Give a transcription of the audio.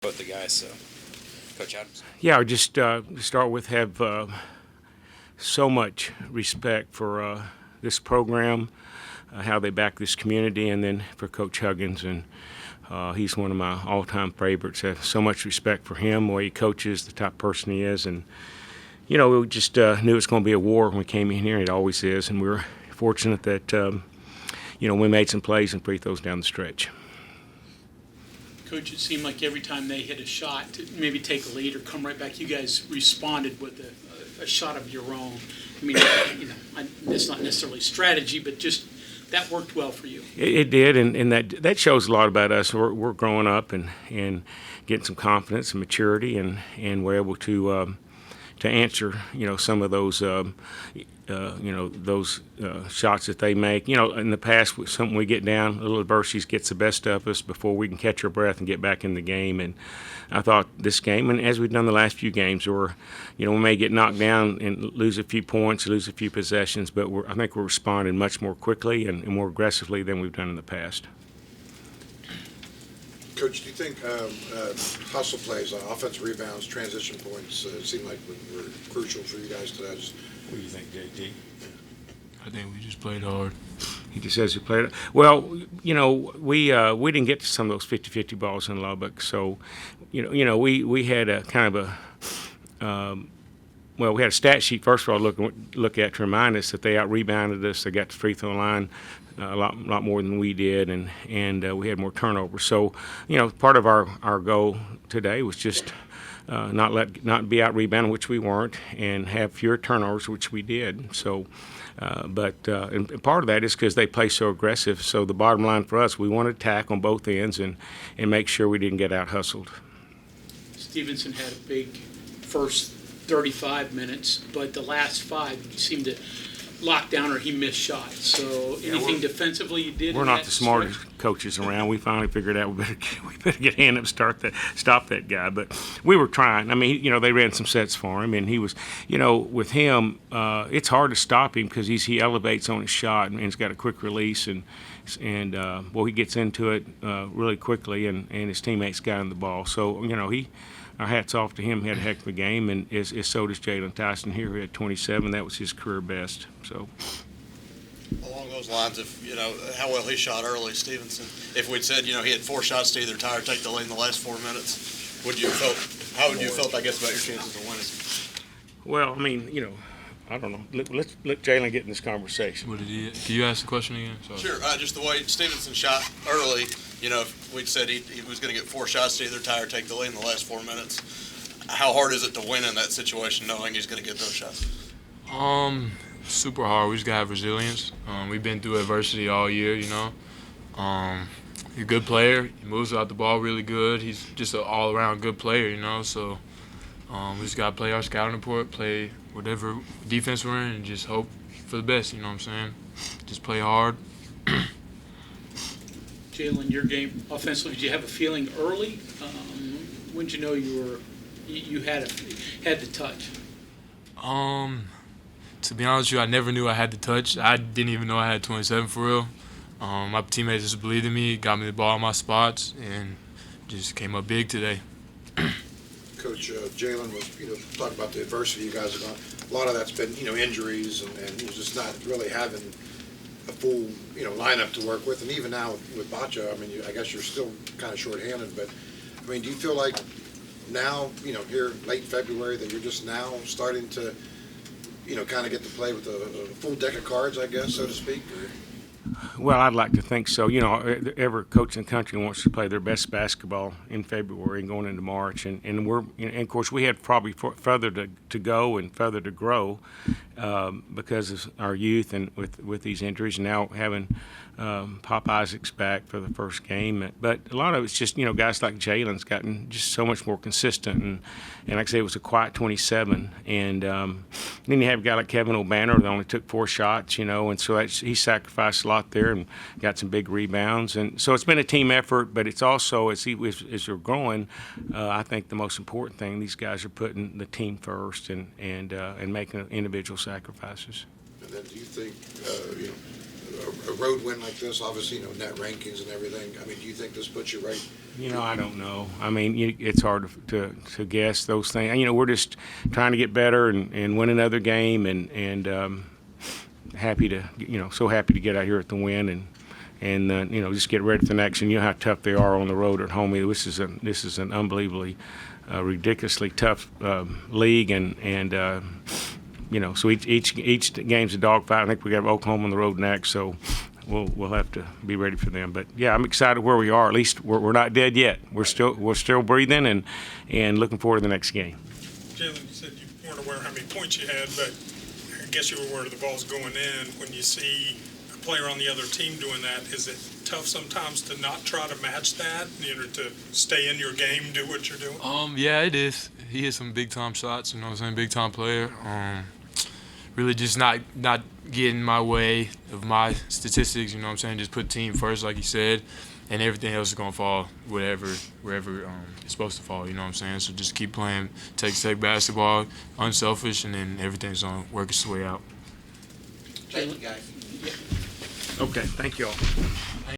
both the guys. So, Coach Adams. Yeah, I just to start with have so much respect for this program, how they back this community, and then for Coach Huggins. And he's one of my all-time favorites. I have so much respect for him, the way he coaches, the type of person he is. And, we just knew it was going to be a war when we came in here, and it always is. And we were fortunate that, we made some plays and free throws down the stretch. Coach, it seemed like every time they hit a shot to maybe take a lead or come right back, you guys responded with a shot of your own. I mean, it's not necessarily strategy, but just that worked well for you. It did, and that shows a lot about us. We're growing up and getting some confidence and maturity, and we're able to answer, some of those, shots that they make. In the past, something we get down, a little adversity gets the best of us before we can catch our breath and get back in the game. And I thought this game, and as we've done the last few games, we may get knocked down and lose a few points, lose a few possessions, but I think we're responding much more quickly and more aggressively than we've done in the past. Coach, do you think hustle plays, offensive rebounds, transition points seem like were crucial for you guys today? What do you think, JT? I think we just played hard. He just says he played it. Well, we didn't get to some of those 50-50 balls in Lubbock, so we had a kind of we had a stat sheet first of all look at to remind us that they out-rebounded us. They got the free throw line a lot more than we did, and we had more turnovers. So, part of our goal today was just not be out-rebounded, which we weren't, and have fewer turnovers, which we did. So, and part of that is because they play so aggressive. So the bottom line for us, we want to attack on both ends and make sure we didn't get out-hustled. Stevenson had a big first 35 minutes, but the last 5 he seemed to lock down or he missed shots. So anything defensively you did? We're not the smartest coaches around. We finally figured out we better get hand up, stop that guy. But we were trying. I mean, they ran some sets for him, and he was, with him, it's hard to stop him because he elevates on his shot and he's got a quick release and he gets into it really quickly, and his teammates got him the ball. So our hats off to him. He had a heck of a game, and so does Jaylon Tyson here, who had 27. That was his career best. So, along those lines, how well he shot early, Stevenson. If we'd said, he had 4 shots to either tie or take the lead in the last 4 minutes, how would you have felt, I guess, about your chances of winning? Well, I mean, I don't know. Let's let Jaylon get in this conversation. What did he? Can you ask the question again? Sorry. Sure. Just the way Stevenson shot early. If we'd said he was going to get 4 shots to either tie or take the lead in the last 4 minutes, how hard is it to win in that situation, knowing he's going to get those shots? Super hard. We just got to have resilience. We've been through adversity all year. He's a good player. He moves out the ball really good. He's just an all-around good player. So we just got to play our scouting report, play whatever defense we're in, and just hope for the best. You know what I'm saying? Just play hard. Jaylon, your game offensively, did you have a feeling early? When did you know you had the touch? To be honest with you, I never knew I had the touch. I didn't even know I had 27 for real. My teammates just believed in me, got me the ball in my spots, and just came up big today. Coach, Jaylon was, talking about the adversity you guys have gone. A lot of that's been, injuries and just not really having a full, lineup to work with. And even now with Bacha, I mean, I guess you're still kind of shorthanded. But, I mean, do you feel like now, here late February, that you're just now starting to, kind of get to play with a full deck of cards, I guess, so to speak? Or? Well, I'd like to think so. Every coach in the country wants to play their best basketball in February and going into March, and of course we had probably further to go and further to grow because of our youth and with these injuries. Now having Pop Isaac's back for the first game, but a lot of it's just guys like Jalen's gotten just so much more consistent, and like I say, it was a quiet 27, and then you have a guy like Kevin O'Banner that only took 4 shots, and so he sacrificed a lot there and got some big rebounds, and so it's been a team effort. But it's also as we're growing, I think the most important thing, these guys are putting the team first and making individual sacrifices. And then do you think, a road win like this, obviously, net rankings and everything, I mean, do you think this puts you right? I don't know. I mean, it's hard to guess those things. We're just trying to get better and win another game, and happy to, so happy to get out here at the win, and just get ready for the next. And you know how tough they are on the road or at home. This is an unbelievably, ridiculously tough league, and so each game's a dogfight. I think we got Oklahoma on the road next, so we'll have to be ready for them. But yeah, I'm excited where we are. At least we're not dead yet. We're still breathing and looking forward to the next game. Jalen, you said you weren't aware how many points you had, but I guess you were aware the ball's going in. When you see a player on the other team doing that, is it tough sometimes to not try to match that, to stay in your game, do what you're doing? Yeah, it is. He hit some big time shots. Big time player. Really just not get in my way of my statistics, just put team first, like you said, and everything else is going to fall wherever it's supposed to fall, so just keep playing take basketball, unselfish, and then everything's going to work its way out. Thank you, guys. Okay, thank you all.